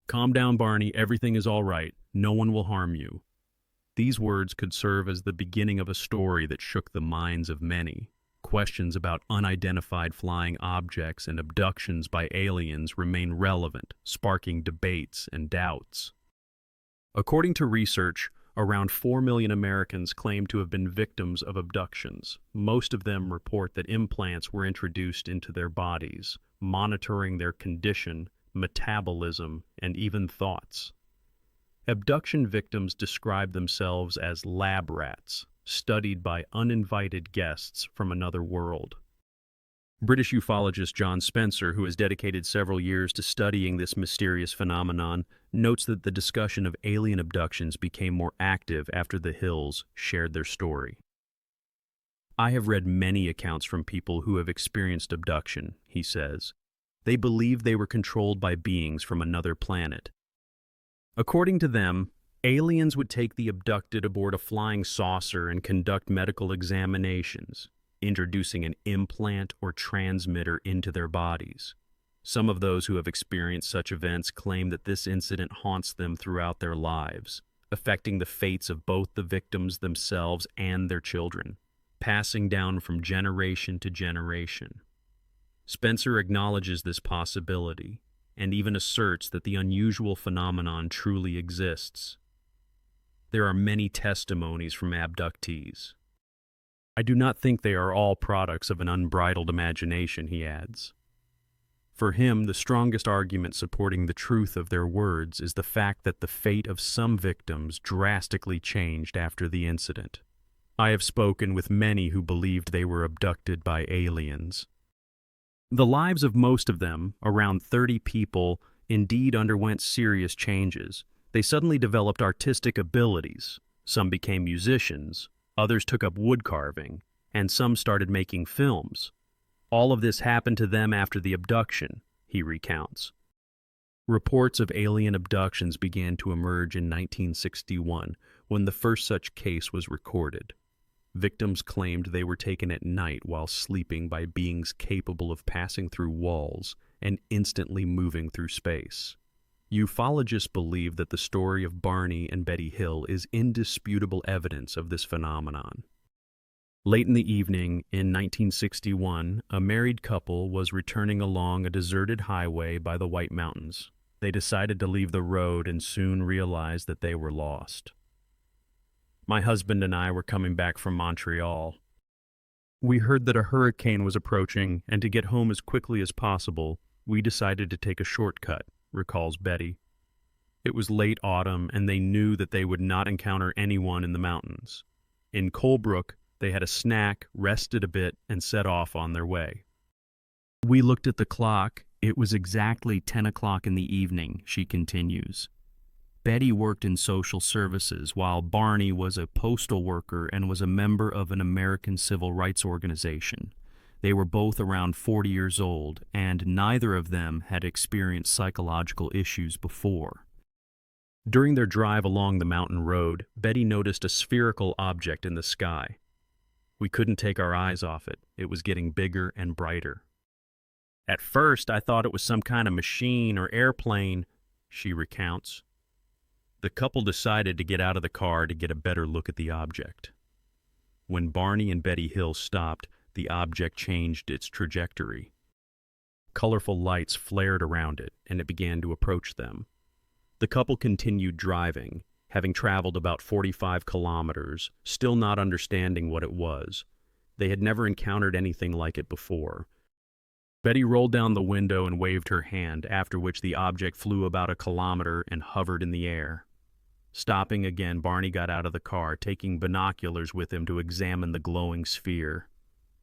"Calm down, Barney, everything is all right. No one will harm you." These words could serve as the beginning of a story that shook the minds of many. Questions about unidentified flying objects and abductions by aliens remain relevant, sparking debates and doubts. According to research, around 4 million Americans claim to have been victims of abductions. Most of them report that implants were introduced into their bodies, monitoring their condition, metabolism, and even thoughts. Abduction victims describe themselves as lab rats, studied by uninvited guests from another world. British ufologist John Spencer, who has dedicated several years to studying this mysterious phenomenon, notes that the discussion of alien abductions became more active after the Hills shared their story. "I have read many accounts from people who have experienced abduction," he says. "They believe they were controlled by beings from another planet. According to them, aliens would take the abducted aboard a flying saucer and conduct medical examinations, introducing an implant or transmitter into their bodies. Some of those who have experienced such events claim that this incident haunts them throughout their lives, affecting the fates of both the victims themselves and their children, passing down from generation to generation." Spencer acknowledges this possibility and even asserts that the unusual phenomenon truly exists. There are many testimonies from abductees. "I do not think they are all products of an unbridled imagination," he adds. For him, the strongest argument supporting the truth of their words is the fact that the fate of some victims drastically changed after the incident. "I have spoken with many who believed they were abducted by aliens. The lives of most of them, around 30 people, indeed underwent serious changes. They suddenly developed artistic abilities. Some became musicians, others took up wood carving, and some started making films. All of this happened to them after the abduction," he recounts. Reports of alien abductions began to emerge in 1961, when the first such case was recorded. Victims claimed they were taken at night while sleeping by beings capable of passing through walls and instantly moving through space. Ufologists believe that the story of Barney and Betty Hill is indisputable evidence of this phenomenon. Late in the evening, in 1961, a married couple was returning along a deserted highway by the White Mountains. They decided to leave the road and soon realized that they were lost. "My husband and I were coming back from Montreal. We heard that a hurricane was approaching, and to get home as quickly as possible, we decided to take a shortcut," recalls Betty. It was late autumn, and they knew that they would not encounter anyone in the mountains. In Colebrook, they had a snack, rested a bit, and set off on their way. "We looked at the clock. It was exactly 10 o'clock in the evening," she continues. Betty worked in social services, while Barney was a postal worker and was a member of an American civil rights organization. They were both around 40 years old, and neither of them had experienced psychological issues before. During their drive along the mountain road, Betty noticed a spherical object in the sky. "We couldn't take our eyes off it. It was getting bigger and brighter. At first, I thought it was some kind of machine or airplane," she recounts. The couple decided to get out of the car to get a better look at the object. When Barney and Betty Hill stopped, the object changed its trajectory. Colorful lights flared around it, and it began to approach them. The couple continued driving, having traveled about 45 kilometers, still not understanding what it was. They had never encountered anything like it before. Betty rolled down the window and waved her hand, after which the object flew about a kilometer and hovered in the air. Stopping again, Barney got out of the car, taking binoculars with him to examine the glowing sphere.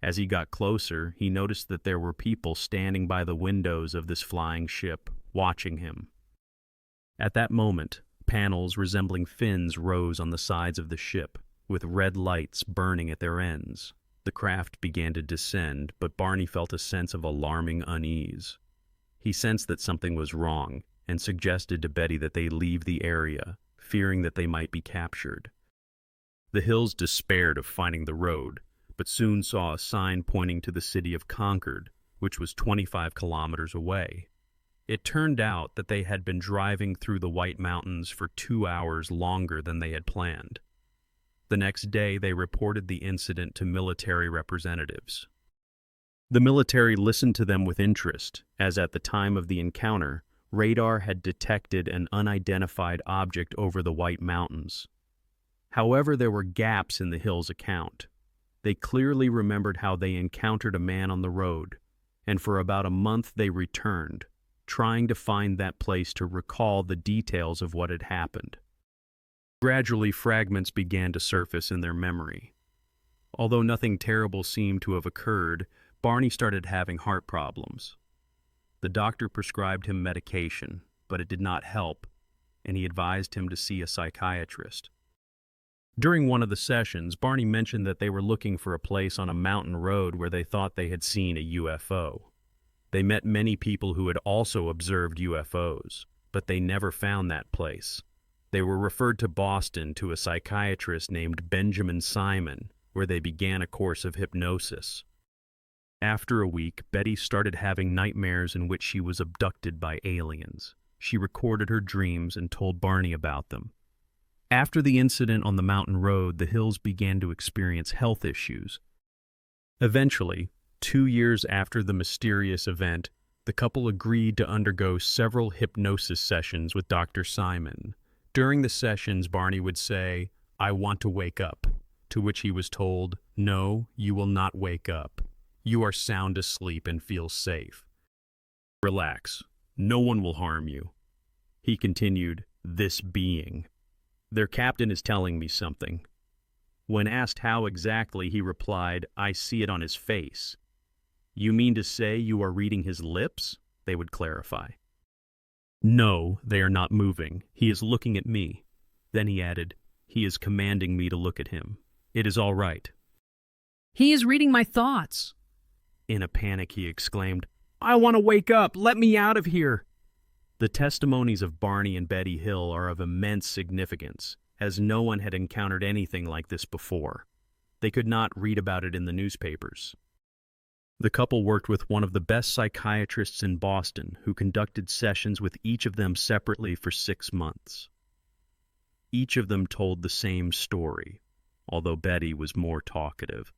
As he got closer, he noticed that there were people standing by the windows of this flying ship, watching him. At that moment, panels resembling fins rose on the sides of the ship, with red lights burning at their ends. The craft began to descend, but Barney felt a sense of alarming unease. He sensed that something was wrong, and suggested to Betty that they leave the area, fearing that they might be captured. The Hills despaired of finding the road, but soon saw a sign pointing to the city of Concord, which was 25 kilometers away. It turned out that they had been driving through the White Mountains for 2 hours longer than they had planned. The next day, they reported the incident to military representatives. The military listened to them with interest, as at the time of the encounter, radar had detected an unidentified object over the White Mountains. However, there were gaps in the Hills' account. They clearly remembered how they encountered a man on the road, and for about a month they returned, trying to find that place to recall the details of what had happened. Gradually, fragments began to surface in their memory. Although nothing terrible seemed to have occurred, Barney started having heart problems. The doctor prescribed him medication, but it did not help, and he advised him to see a psychiatrist. During one of the sessions, Barney mentioned that they were looking for a place on a mountain road where they thought they had seen a UFO. They met many people who had also observed UFOs, but they never found that place. They were referred to Boston to a psychiatrist named Benjamin Simon, where they began a course of hypnosis. After a week, Betty started having nightmares in which she was abducted by aliens. She recorded her dreams and told Barney about them. After the incident on the mountain road, the Hills began to experience health issues. Eventually, 2 years after the mysterious event, the couple agreed to undergo several hypnosis sessions with Dr. Simon. During the sessions, Barney would say, "I want to wake up," to which he was told, "No, you will not wake up. You are sound asleep and feel safe. Relax. No one will harm you." He continued, "This being. Their captain is telling me something." When asked how exactly, he replied, "I see it on his face." "You mean to say you are reading his lips?" they would clarify. "No, they are not moving. He is looking at me." Then he added, "He is commanding me to look at him. It is all right." "He is reading my thoughts." In a panic, he exclaimed, "I want to wake up! Let me out of here!" The testimonies of Barney and Betty Hill are of immense significance, as no one had encountered anything like this before. They could not read about it in the newspapers. The couple worked with one of the best psychiatrists in Boston, who conducted sessions with each of them separately for 6 months. Each of them told the same story, although Betty was more talkative,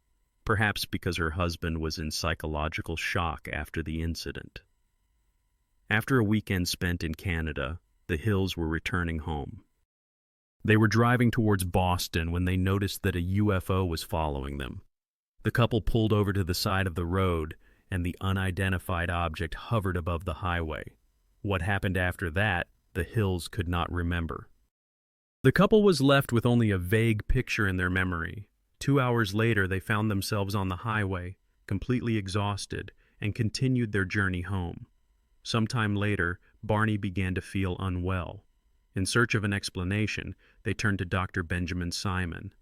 perhaps because her husband was in psychological shock after the incident. After a weekend spent in Canada, the Hills were returning home. They were driving towards Boston when they noticed that a UFO was following them. The couple pulled over to the side of the road, and the unidentified object hovered above the highway. What happened after that, the Hills could not remember. The couple was left with only a vague picture in their memory. 2 hours later, they found themselves on the highway, completely exhausted, and continued their journey home. Sometime later, Barney began to feel unwell. In search of an explanation, they turned to Dr. Benjamin Simon.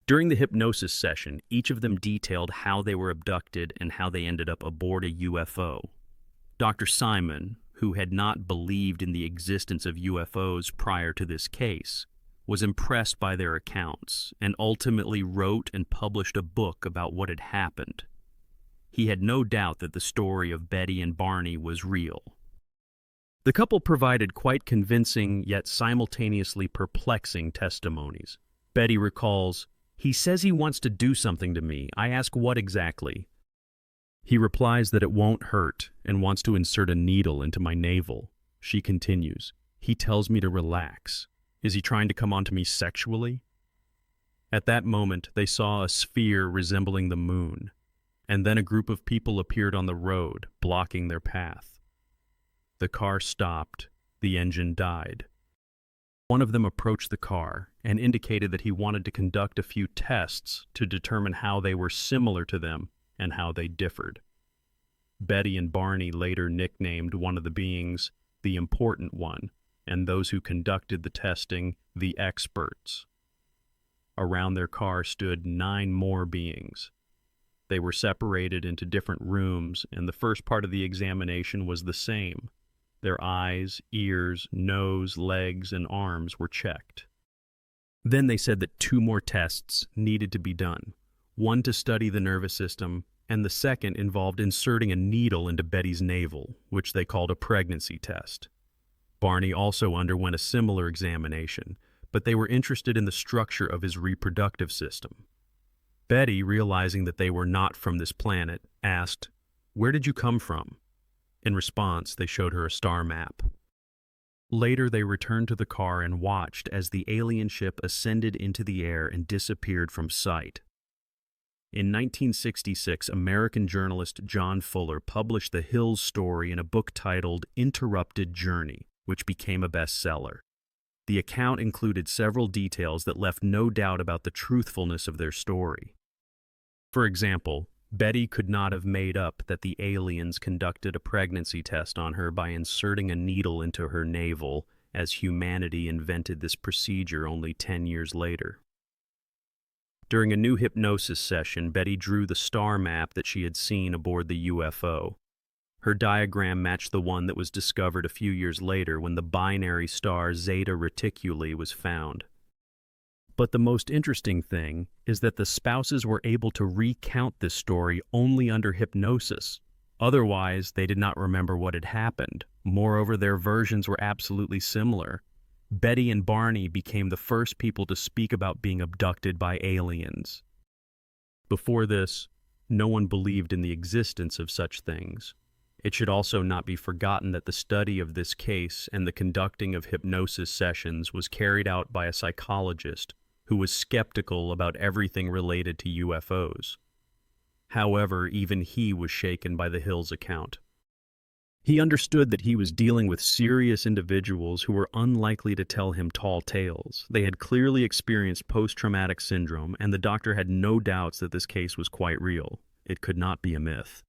During the hypnosis session, each of them detailed how they were abducted and how they ended up aboard a UFO. Dr. Simon, who had not believed in the existence of UFOs prior to this case, was impressed by their accounts and ultimately wrote and published a book about what had happened. He had no doubt that the story of Betty and Barney was real. The couple provided quite convincing yet simultaneously perplexing testimonies. Betty recalls, "He says he wants to do something to me. I ask what exactly. He replies that it won't hurt and wants to insert a needle into my navel." She continues, "He tells me to relax. Is he trying to come onto me sexually?" At that moment, they saw a sphere resembling the moon, and then a group of people appeared on the road, blocking their path. The car stopped. The engine died. One of them approached the car and indicated that he wanted to conduct a few tests to determine how they were similar to them and how they differed. Betty and Barney later nicknamed one of the beings the Important One, and those who conducted the testing the Experts. Around their car stood 9 more beings. They were separated into different rooms, and the first part of the examination was the same. Their eyes, ears, nose, legs, and arms were checked. Then they said that 2 more tests needed to be done, one to study the nervous system and the second involved inserting a needle into Betty's navel, which they called a pregnancy test. Barney also underwent a similar examination, but they were interested in the structure of his reproductive system. Betty, realizing that they were not from this planet, asked, "Where did you come from?" In response, they showed her a star map. Later, they returned to the car and watched as the alien ship ascended into the air and disappeared from sight. In 1966, American journalist John Fuller published the Hills story in a book titled Interrupted Journey, which became a bestseller. The account included several details that left no doubt about the truthfulness of their story. For example, Betty could not have made up that the aliens conducted a pregnancy test on her by inserting a needle into her navel, as humanity invented this procedure only 10 years later. During a new hypnosis session, Betty drew the star map that she had seen aboard the UFO. Her diagram matched the one that was discovered a few years later when the binary star Zeta Reticuli was found. But the most interesting thing is that the spouses were able to recount this story only under hypnosis. Otherwise, they did not remember what had happened. Moreover, their versions were absolutely similar. Betty and Barney became the first people to speak about being abducted by aliens. Before this, no one believed in the existence of such things. It should also not be forgotten that the study of this case and the conducting of hypnosis sessions was carried out by a psychologist who was skeptical about everything related to UFOs. However, even he was shaken by the Hills account. He understood that he was dealing with serious individuals who were unlikely to tell him tall tales. They had clearly experienced post-traumatic syndrome, and the doctor had no doubts that this case was quite real. It could not be a myth.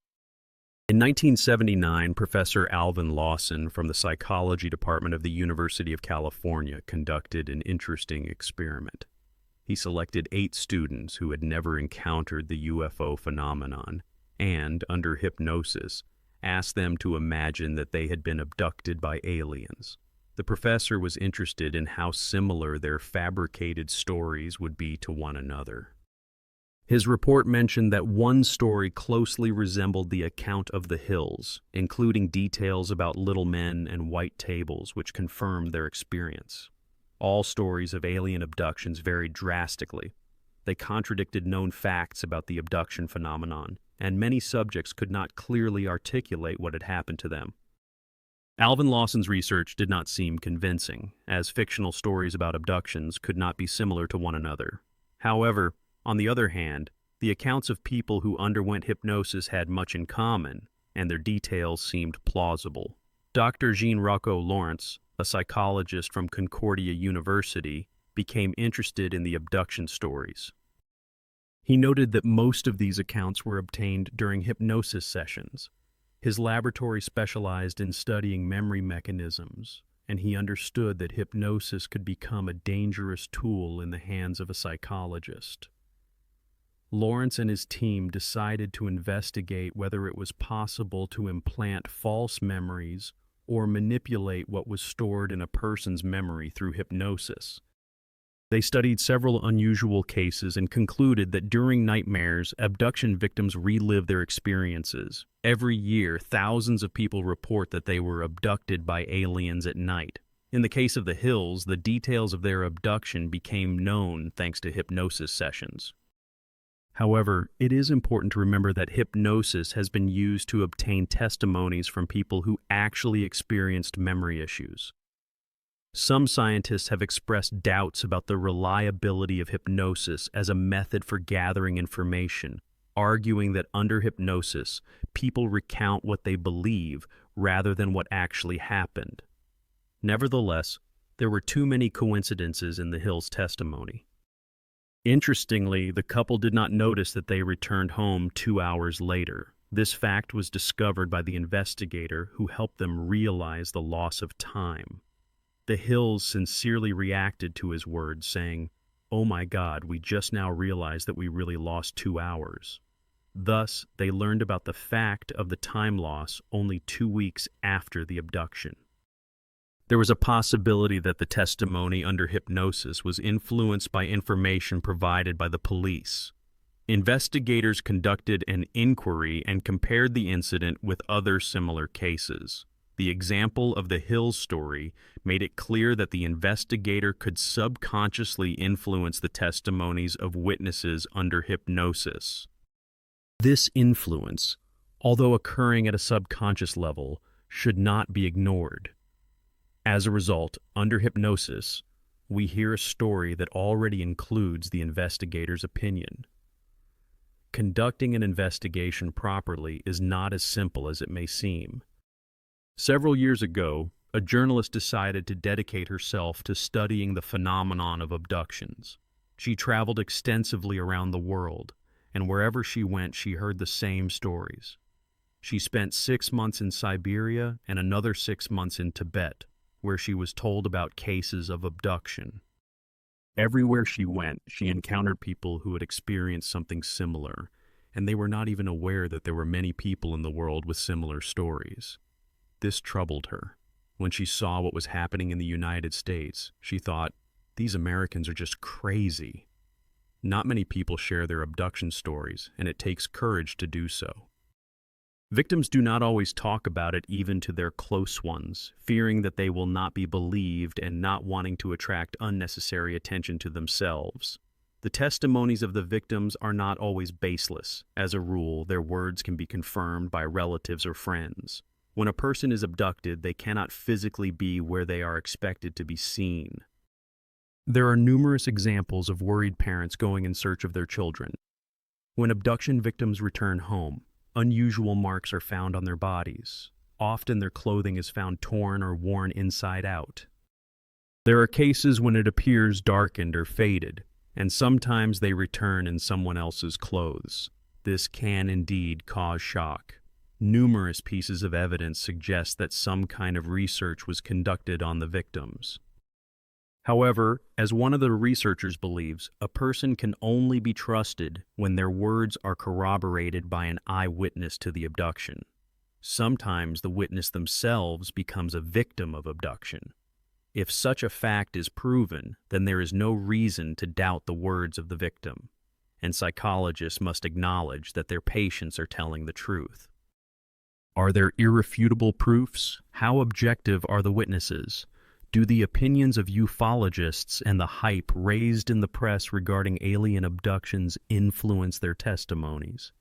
In 1979, Professor Alvin Lawson from the Psychology Department of the University of California conducted an interesting experiment. He selected 8 students who had never encountered the UFO phenomenon and, under hypnosis, asked them to imagine that they had been abducted by aliens. The professor was interested in how similar their fabricated stories would be to one another. His report mentioned that one story closely resembled the account of the Hills, including details about little men and white tables which confirmed their experience. All stories of alien abductions varied drastically. They contradicted known facts about the abduction phenomenon, and many subjects could not clearly articulate what had happened to them. Alvin Lawson's research did not seem convincing, as fictional stories about abductions could not be similar to one another. However, on the other hand, the accounts of people who underwent hypnosis had much in common, and their details seemed plausible. Dr. Jean-Rocco Lawrence, a psychologist from Concordia University, became interested in the abduction stories. He noted that most of these accounts were obtained during hypnosis sessions. His laboratory specialized in studying memory mechanisms, and he understood that hypnosis could become a dangerous tool in the hands of a psychologist. Lawrence and his team decided to investigate whether it was possible to implant false memories or manipulate what was stored in a person's memory through hypnosis. They studied several unusual cases and concluded that during nightmares, abduction victims relive their experiences. Every year, thousands of people report that they were abducted by aliens at night. In the case of the Hills, the details of their abduction became known thanks to hypnosis sessions. However, it is important to remember that hypnosis has been used to obtain testimonies from people who actually experienced memory issues. Some scientists have expressed doubts about the reliability of hypnosis as a method for gathering information, arguing that under hypnosis, people recount what they believe rather than what actually happened. Nevertheless, there were too many coincidences in the Hills' testimony. Interestingly, the couple did not notice that they returned home 2 hours later. This fact was discovered by the investigator who helped them realize the loss of time. The Hills sincerely reacted to his words, saying, "Oh my God, we just now realized that we really lost 2 hours." Thus, they learned about the fact of the time loss only 2 weeks after the abduction. There was a possibility that the testimony under hypnosis was influenced by information provided by the police. Investigators conducted an inquiry and compared the incident with other similar cases. The example of the Hill story made it clear that the investigator could subconsciously influence the testimonies of witnesses under hypnosis. This influence, although occurring at a subconscious level, should not be ignored. As a result, under hypnosis, we hear a story that already includes the investigator's opinion. Conducting an investigation properly is not as simple as it may seem. Several years ago, a journalist decided to dedicate herself to studying the phenomenon of abductions. She traveled extensively around the world, and wherever she went, she heard the same stories. She spent 6 months in Siberia and another 6 months in Tibet, where she was told about cases of abduction. Everywhere she went, she encountered people who had experienced something similar, and they were not even aware that there were many people in the world with similar stories. This troubled her. When she saw what was happening in the United States, she thought, these Americans are just crazy. Not many people share their abduction stories, and it takes courage to do so. Victims do not always talk about it even to their close ones, fearing that they will not be believed and not wanting to attract unnecessary attention to themselves. The testimonies of the victims are not always baseless. As a rule, their words can be confirmed by relatives or friends. When a person is abducted, they cannot physically be where they are expected to be seen. There are numerous examples of worried parents going in search of their children. When abduction victims return home, unusual marks are found on their bodies. Often their clothing is found torn or worn inside out. There are cases when it appears darkened or faded, and sometimes they return in someone else's clothes. This can indeed cause shock. Numerous pieces of evidence suggest that some kind of research was conducted on the victims. However, as one of the researchers believes, a person can only be trusted when their words are corroborated by an eyewitness to the abduction. Sometimes the witness themselves becomes a victim of abduction. If such a fact is proven, then there is no reason to doubt the words of the victim, and psychologists must acknowledge that their patients are telling the truth. Are there irrefutable proofs? How objective are the witnesses? Do the opinions of ufologists and the hype raised in the press regarding alien abductions influence their testimonies?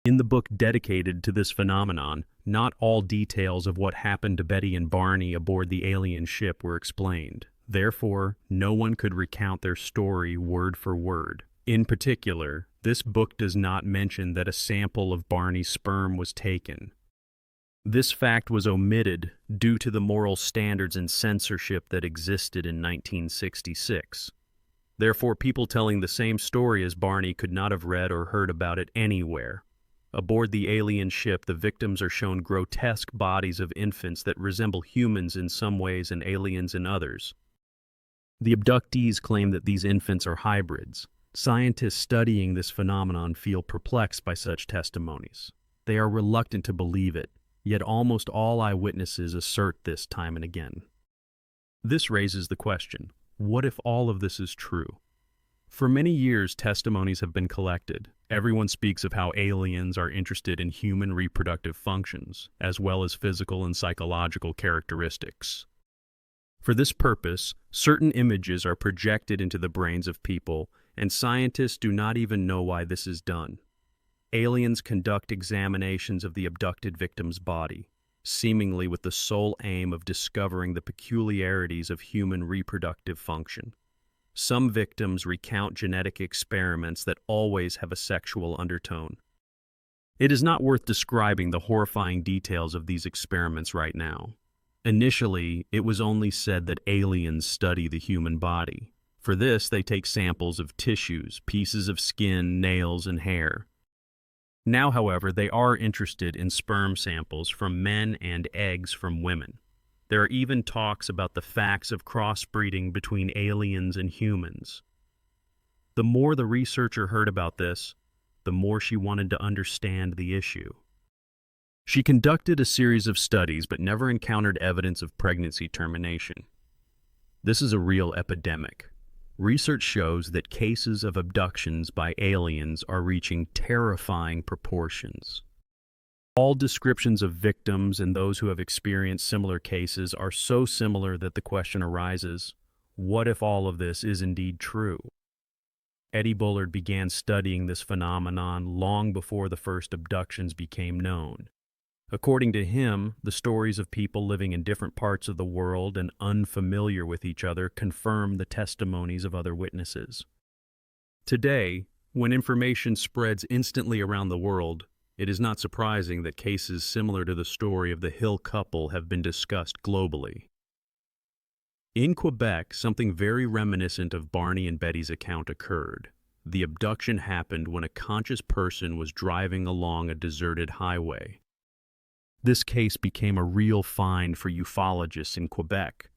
In the book dedicated to this phenomenon, not all details of what happened to Betty and Barney aboard the alien ship were explained. Therefore, no one could recount their story word for word. In particular, this book does not mention that a sample of Barney's sperm was taken. This fact was omitted due to the moral standards and censorship that existed in 1966. Therefore, people telling the same story as Barney could not have read or heard about it anywhere. Aboard the alien ship, the victims are shown grotesque bodies of infants that resemble humans in some ways and aliens in others. The abductees claim that these infants are hybrids. Scientists studying this phenomenon feel perplexed by such testimonies. They are reluctant to believe it. Yet almost all eyewitnesses assert this time and again. This raises the question, what if all of this is true? For many years, testimonies have been collected. Everyone speaks of how aliens are interested in human reproductive functions, as well as physical and psychological characteristics. For this purpose, certain images are projected into the brains of people, and scientists do not even know why this is done. Aliens conduct examinations of the abducted victim's body, seemingly with the sole aim of discovering the peculiarities of human reproductive function. Some victims recount genetic experiments that always have a sexual undertone. It is not worth describing the horrifying details of these experiments right now. Initially, it was only said that aliens study the human body. For this, they take samples of tissues, pieces of skin, nails, and hair. Now, however, they are interested in sperm samples from men and eggs from women. There are even talks about the facts of crossbreeding between aliens and humans. The more the researcher heard about this, the more she wanted to understand the issue. She conducted a series of studies but never encountered evidence of pregnancy termination. This is a real epidemic. Research shows that cases of abductions by aliens are reaching terrifying proportions. All descriptions of victims and those who have experienced similar cases are so similar that the question arises, what if all of this is indeed true? Eddie Bullard began studying this phenomenon long before the first abductions became known. According to him, the stories of people living in different parts of the world and unfamiliar with each other confirm the testimonies of other witnesses. Today, when information spreads instantly around the world, it is not surprising that cases similar to the story of the Hill couple have been discussed globally. In Quebec, something very reminiscent of Barney and Betty's account occurred. The abduction happened when a conscious person was driving along a deserted highway. This case became a real find for ufologists in Quebec.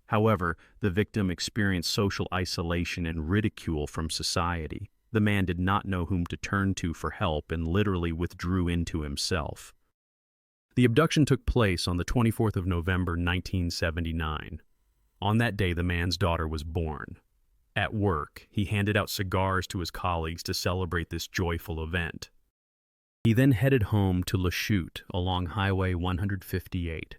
However, the victim experienced social isolation and ridicule from society. The man did not know whom to turn to for help and literally withdrew into himself. The abduction took place on the 24th of November, 1979. On that day, the man's daughter was born. At work, he handed out cigars to his colleagues to celebrate this joyful event. He then headed home to Lachute along Highway 158.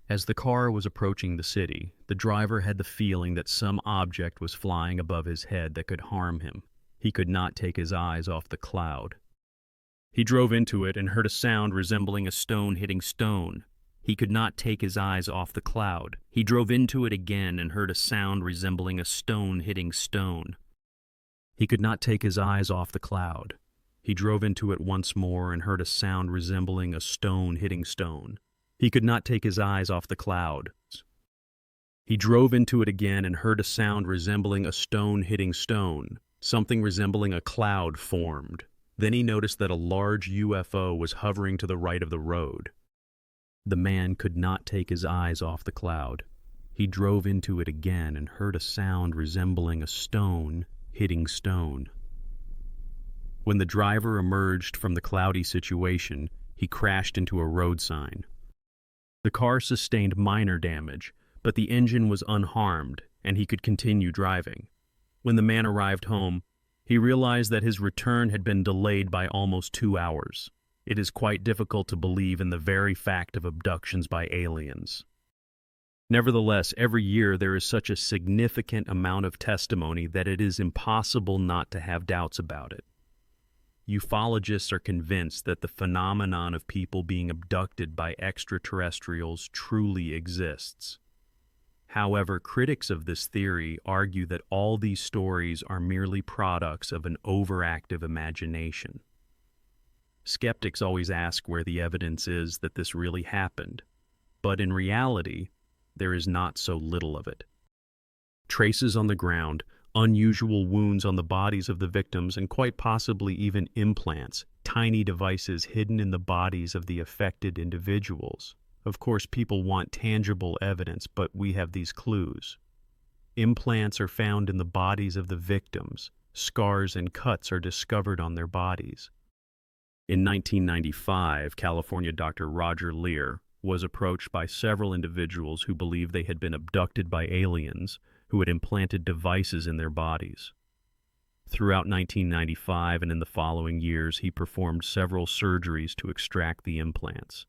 As the car was approaching the city, the driver had the feeling that some object was flying above his head that could harm him. He could not take his eyes off the cloud. He drove into it and heard a sound resembling a stone hitting stone. He could not take his eyes off the cloud. He drove into it again and heard a sound resembling a stone hitting stone. He could not take his eyes off the cloud. He drove into it once more and heard a sound resembling a stone hitting stone. He could not take his eyes off the cloud. He drove into it again and heard a sound resembling a stone hitting stone. Something resembling a cloud formed. Then he noticed that a large UFO was hovering to the right of the road. The man could not take his eyes off the cloud. He drove into it again and heard a sound resembling a stone hitting stone. When the driver emerged from the cloudy situation, he crashed into a road sign. The car sustained minor damage, but the engine was unharmed and he could continue driving. When the man arrived home, he realized that his return had been delayed by almost 2 hours. It is quite difficult to believe in the very fact of abductions by aliens. Nevertheless, every year there is such a significant amount of testimony that it is impossible not to have doubts about it. Ufologists are convinced that the phenomenon of people being abducted by extraterrestrials truly exists. However, critics of this theory argue that all these stories are merely products of an overactive imagination. Skeptics always ask where the evidence is that this really happened, but in reality, there is not so little of it. Traces on the ground, unusual wounds on the bodies of the victims, and quite possibly even implants, tiny devices hidden in the bodies of the affected individuals. Of course, people want tangible evidence, but we have these clues. Implants are found in the bodies of the victims. Scars and cuts are discovered on their bodies. In 1995, California Dr. Roger Lear was approached by several individuals who believed they had been abducted by aliens who had implanted devices in their bodies. Throughout 1995 and in the following years, he performed several surgeries to extract the implants.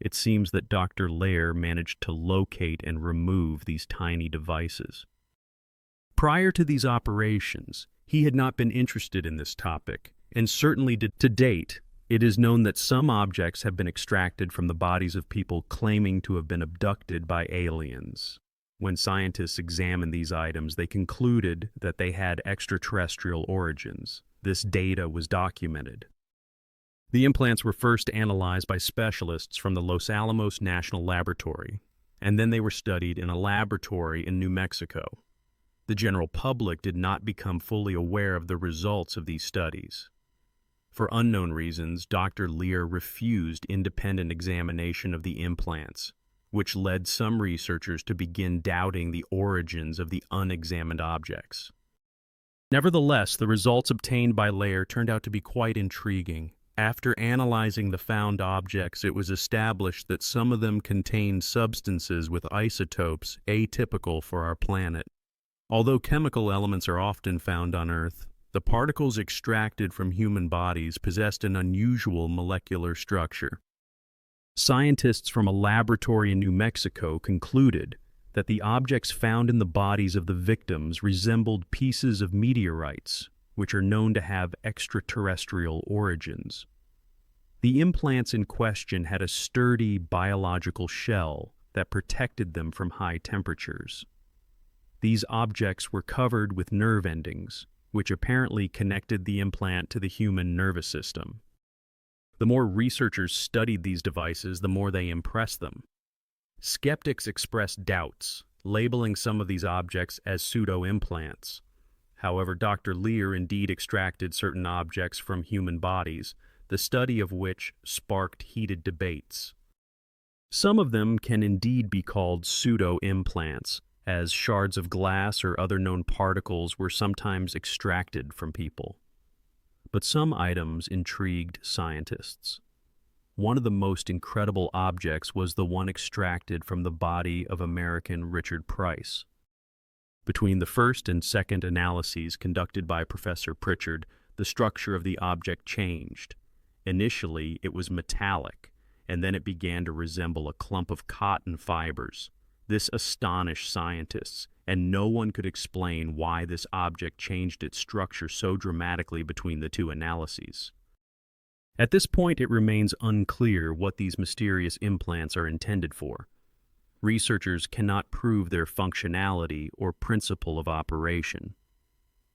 It seems that Dr. Lear managed to locate and remove these tiny devices. Prior to these operations, he had not been interested in this topic, and certainly to date, it is known that some objects have been extracted from the bodies of people claiming to have been abducted by aliens. When scientists examined these items, they concluded that they had extraterrestrial origins. This data was documented. The implants were first analyzed by specialists from the Los Alamos National Laboratory, and then they were studied in a laboratory in New Mexico. The general public did not become fully aware of the results of these studies. For unknown reasons, Dr. Lear refused independent examination of the implants, which led some researchers to begin doubting the origins of the unexamined objects. Nevertheless, the results obtained by Lear turned out to be quite intriguing. After analyzing the found objects, it was established that some of them contained substances with isotopes atypical for our planet. Although chemical elements are often found on Earth, the particles extracted from human bodies possessed an unusual molecular structure. Scientists from a laboratory in New Mexico concluded that the objects found in the bodies of the victims resembled pieces of meteorites, which are known to have extraterrestrial origins. The implants in question had a sturdy biological shell that protected them from high temperatures. These objects were covered with nerve endings, which apparently connected the implant to the human nervous system. The more researchers studied these devices, the more they impressed them. Skeptics expressed doubts, labeling some of these objects as pseudo-implants. However, Dr. Lear indeed extracted certain objects from human bodies, the study of which sparked heated debates. Some of them can indeed be called pseudo-implants, as shards of glass or other known particles were sometimes extracted from people. But some items intrigued scientists. One of the most incredible objects was the one extracted from the body of American Richard Price. Between the first and second analyses conducted by Professor Pritchard, the structure of the object changed. Initially, it was metallic, and then it began to resemble a clump of cotton fibers. This astonished scientists, and no one could explain why this object changed its structure so dramatically between the two analyses. At this point, it remains unclear what these mysterious implants are intended for. Researchers cannot prove their functionality or principle of operation.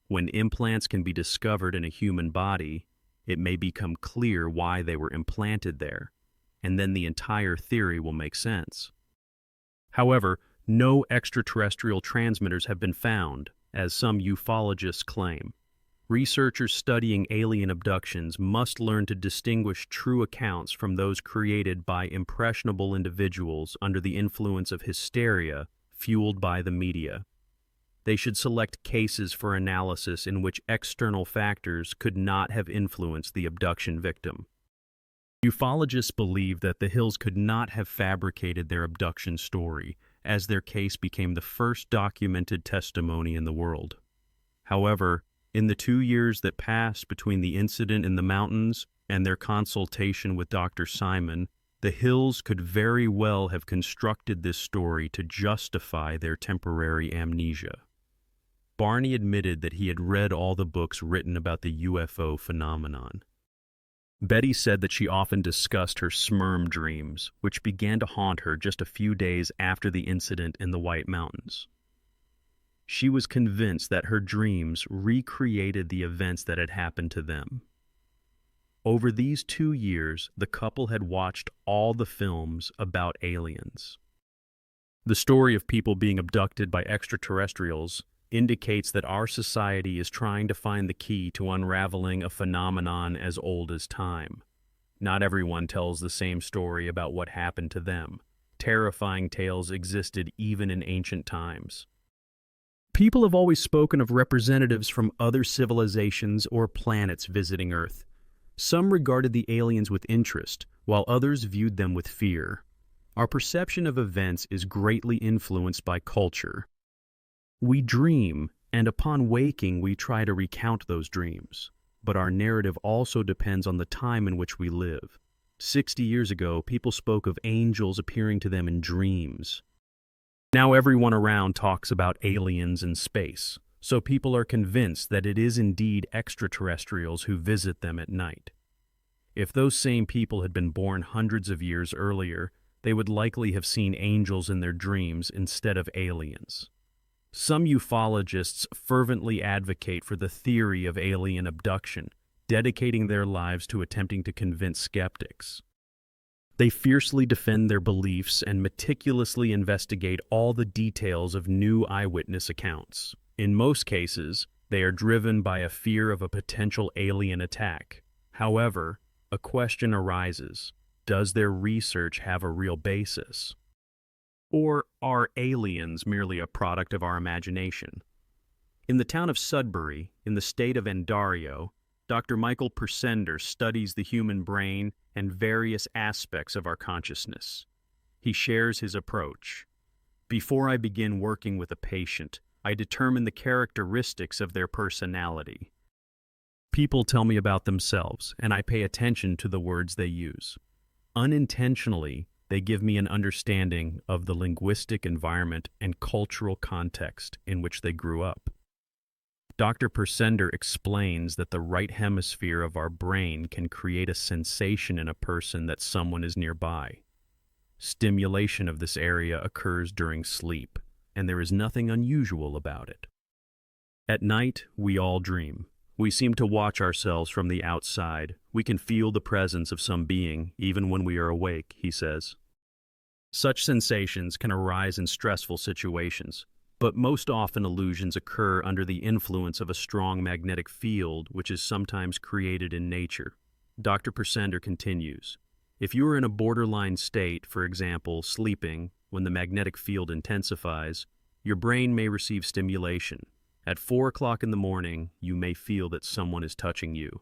When implants can be discovered in a human body, it may become clear why they were implanted there, and then the entire theory will make sense. However, no extraterrestrial transmitters have been found, as some ufologists claim. Researchers studying alien abductions must learn to distinguish true accounts from those created by impressionable individuals under the influence of hysteria fueled by the media. They should select cases for analysis in which external factors could not have influenced the abduction victim. Ufologists believe that the Hills could not have fabricated their abduction story, as their case became the first documented testimony in the world. However, in the 2 years that passed between the incident in the mountains and their consultation with Dr. Simon, the Hills could very well have constructed this story to justify their temporary amnesia. Barney admitted that he had read all the books written about the UFO phenomenon. Betty said that she often discussed her SMERM dreams, which began to haunt her just a few days after the incident in the White Mountains. She was convinced that her dreams recreated the events that had happened to them. Over these 2 years, the couple had watched all the films about aliens. The story of people being abducted by extraterrestrials indicates that our society is trying to find the key to unraveling a phenomenon as old as time. Not everyone tells the same story about what happened to them. Terrifying tales existed even in ancient times. People have always spoken of representatives from other civilizations or planets visiting Earth. Some regarded the aliens with interest, while others viewed them with fear. Our perception of events is greatly influenced by culture. We dream, and upon waking we try to recount those dreams. But our narrative also depends on the time in which we live. 60 years ago, people spoke of angels appearing to them in dreams. Now everyone around talks about aliens in space, so people are convinced that it is indeed extraterrestrials who visit them at night. If those same people had been born hundreds of years earlier, they would likely have seen angels in their dreams instead of aliens. Some ufologists fervently advocate for the theory of alien abduction, dedicating their lives to attempting to convince skeptics. They fiercely defend their beliefs and meticulously investigate all the details of new eyewitness accounts. In most cases, they are driven by a fear of a potential alien attack. However, a question arises: does their research have a real basis? Or are aliens merely a product of our imagination? In the town of Sudbury, in the state of Ontario, Dr. Michael Persender studies the human brain and various aspects of our consciousness. He shares his approach. Before I begin working with a patient, I determine the characteristics of their personality. People tell me about themselves, and I pay attention to the words they use. Unintentionally, they give me an understanding of the linguistic environment and cultural context in which they grew up. Dr. Persender explains that the right hemisphere of our brain can create a sensation in a person that someone is nearby. Stimulation of this area occurs during sleep, and there is nothing unusual about it. At night, we all dream. We seem to watch ourselves from the outside. We can feel the presence of some being, even when we are awake, he says. Such sensations can arise in stressful situations, but most often illusions occur under the influence of a strong magnetic field, which is sometimes created in nature. Dr. Persender continues, if you are in a borderline state, for example, sleeping, when the magnetic field intensifies, your brain may receive stimulation. At 4 o'clock in the morning, you may feel that someone is touching you.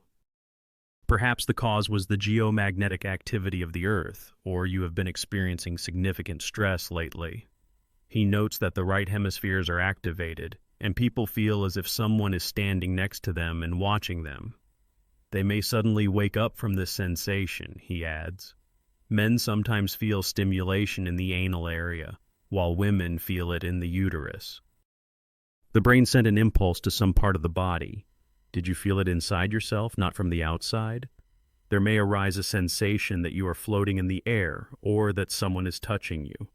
Perhaps the cause was the geomagnetic activity of the Earth, or you have been experiencing significant stress lately. He notes that the right hemispheres are activated, and people feel as if someone is standing next to them and watching them. They may suddenly wake up from this sensation, he adds. Men sometimes feel stimulation in the anal area, while women feel it in the uterus. The brain sent an impulse to some part of the body. Did you feel it inside yourself, not from the outside? There may arise a sensation that you are floating in the air, or that someone is touching you.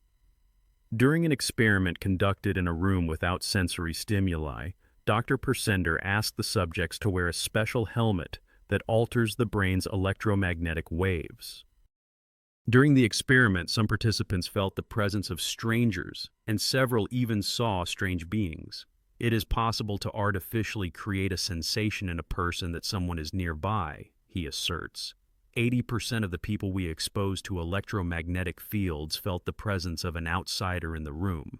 During an experiment conducted in a room without sensory stimuli, Dr. Persender asked the subjects to wear a special helmet that alters the brain's electromagnetic waves. During the experiment, some participants felt the presence of strangers, and several even saw strange beings. It is possible to artificially create a sensation in a person that someone is nearby, he asserts. 80% of the people we expose to electromagnetic fields felt the presence of an outsider in the room.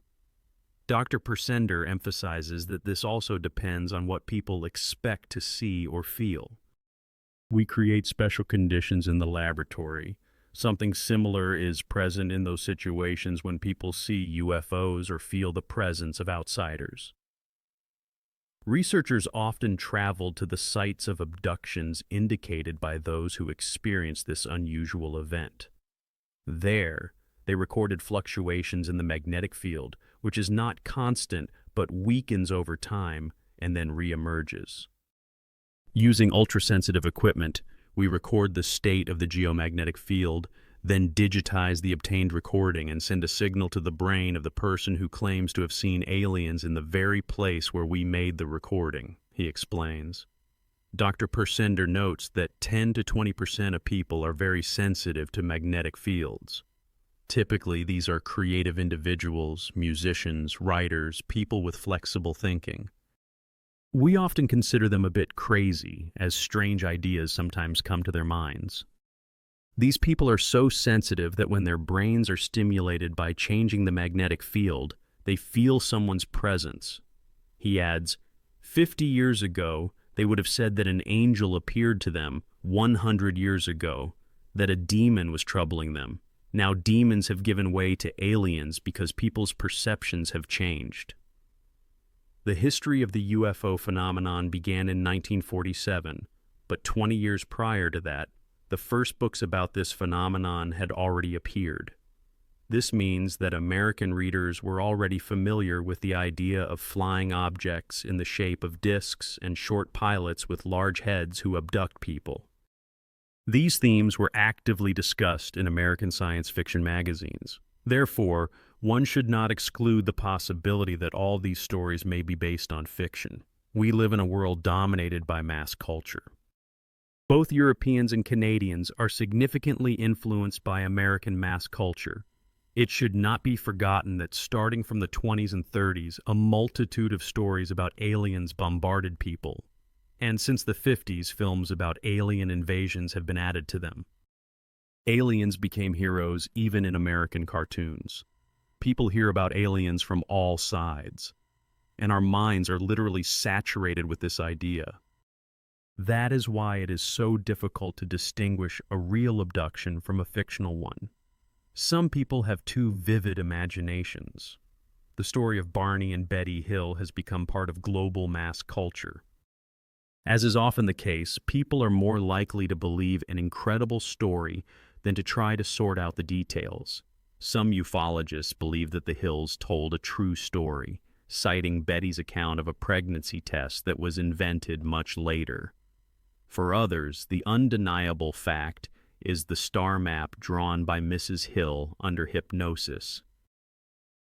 Dr. Persender emphasizes that this also depends on what people expect to see or feel. We create special conditions in the laboratory. Something similar is present in those situations when people see UFOs or feel the presence of outsiders. Researchers often traveled to the sites of abductions indicated by those who experienced this unusual event. There, they recorded fluctuations in the magnetic field, which is not constant but weakens over time and then reemerges. Using ultrasensitive equipment, we record the state of the geomagnetic field, then digitize the obtained recording and send a signal to the brain of the person who claims to have seen aliens in the very place where we made the recording, he explains. Dr. Persender notes that 10 to 20% of people are very sensitive to magnetic fields. Typically, these are creative individuals, musicians, writers, people with flexible thinking. We often consider them a bit crazy, as strange ideas sometimes come to their minds. These people are so sensitive that when their brains are stimulated by changing the magnetic field, they feel someone's presence. He adds, 50 years ago, they would have said that an angel appeared to them 100 years ago, that a demon was troubling them. Now demons have given way to aliens because people's perceptions have changed. The history of the UFO phenomenon began in 1947, but 20 years prior to that, the first books about this phenomenon had already appeared. This means that American readers were already familiar with the idea of flying objects in the shape of discs and short pilots with large heads who abduct people. These themes were actively discussed in American science fiction magazines. Therefore, one should not exclude the possibility that all these stories may be based on fiction. We live in a world dominated by mass culture. Both Europeans and Canadians are significantly influenced by American mass culture. It should not be forgotten that starting from the 20s and 30s, a multitude of stories about aliens bombarded people. And since the 50s, films about alien invasions have been added to them. Aliens became heroes even in American cartoons. People hear about aliens from all sides, and our minds are literally saturated with this idea. That is why it is so difficult to distinguish a real abduction from a fictional one. Some people have too vivid imaginations. the story of Barney and Betty Hill has become part of global mass culture. As is often the case, people are more likely to believe an incredible story than to try to sort out the details. Some ufologists believe that the Hills told a true story, citing Betty's account of a pregnancy test that was invented much later. For others, the undeniable fact is the star map drawn by Mrs. Hill under hypnosis.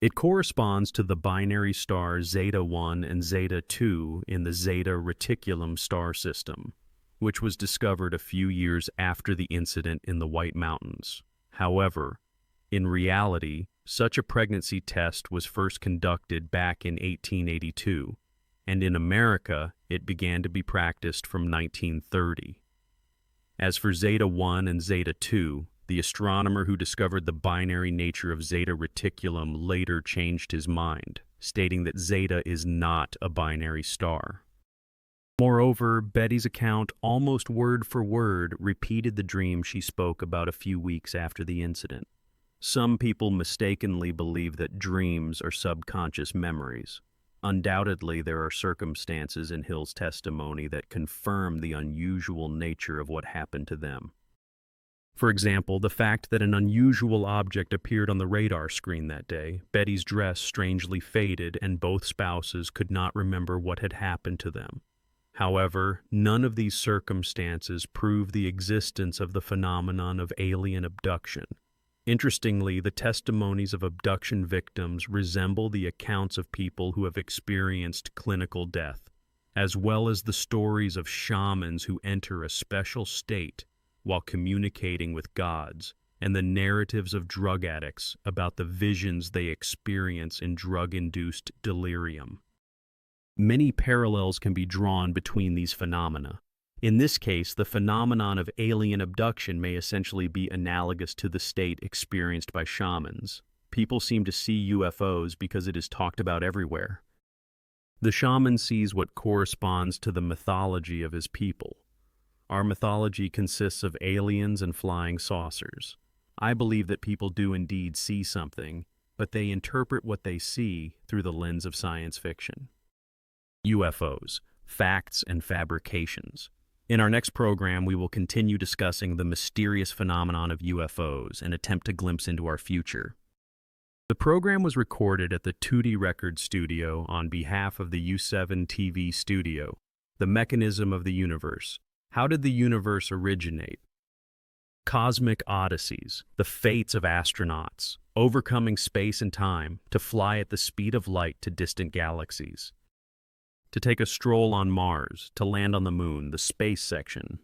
It corresponds to the binary stars Zeta 1 and Zeta 2 in the Zeta Reticulum star system, which was discovered a few years after the incident in the White Mountains. However, in reality, such a pregnancy test was first conducted back in 1882, and in America, it began to be practiced from 1930. As for Zeta 1 and Zeta 2, the astronomer who discovered the binary nature of Zeta Reticulum later changed his mind, stating that Zeta is not a binary star. Moreover, Betty's account, almost word for word, repeated the dream she spoke about a few weeks after the incident. Some people mistakenly believe that dreams are subconscious memories. Undoubtedly, there are circumstances in Hill's testimony that confirm the unusual nature of what happened to them. For example, the fact that an unusual object appeared on the radar screen that day, Betty's dress strangely faded, and both spouses could not remember what had happened to them. However, none of these circumstances prove the existence of the phenomenon of alien abduction. Interestingly, the testimonies of abduction victims resemble the accounts of people who have experienced clinical death, as well as the stories of shamans who enter a special state while communicating with gods, and the narratives of drug addicts about the visions they experience in drug-induced delirium. Many parallels can be drawn between these phenomena. In this case, the phenomenon of alien abduction may essentially be analogous to the state experienced by shamans. People seem to see UFOs because it is talked about everywhere. The shaman sees what corresponds to the mythology of his people. Our mythology consists of aliens and flying saucers. I believe that people do indeed see something, but they interpret what they see through the lens of science fiction. UFOs, facts and fabrications. In our next program, we will continue discussing the mysterious phenomenon of UFOs and attempt to glimpse into our future. The program was recorded at the 2D Record Studio on behalf of the U7 TV studio. The mechanism of the universe. How did the universe originate? Cosmic odysseys, the fates of astronauts, overcoming space and time to fly at the speed of light to distant galaxies. To take a stroll on Mars, to land on the moon, the space section.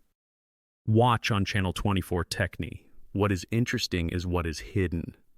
Watch on Channel 24 Techni. What is interesting is what is hidden.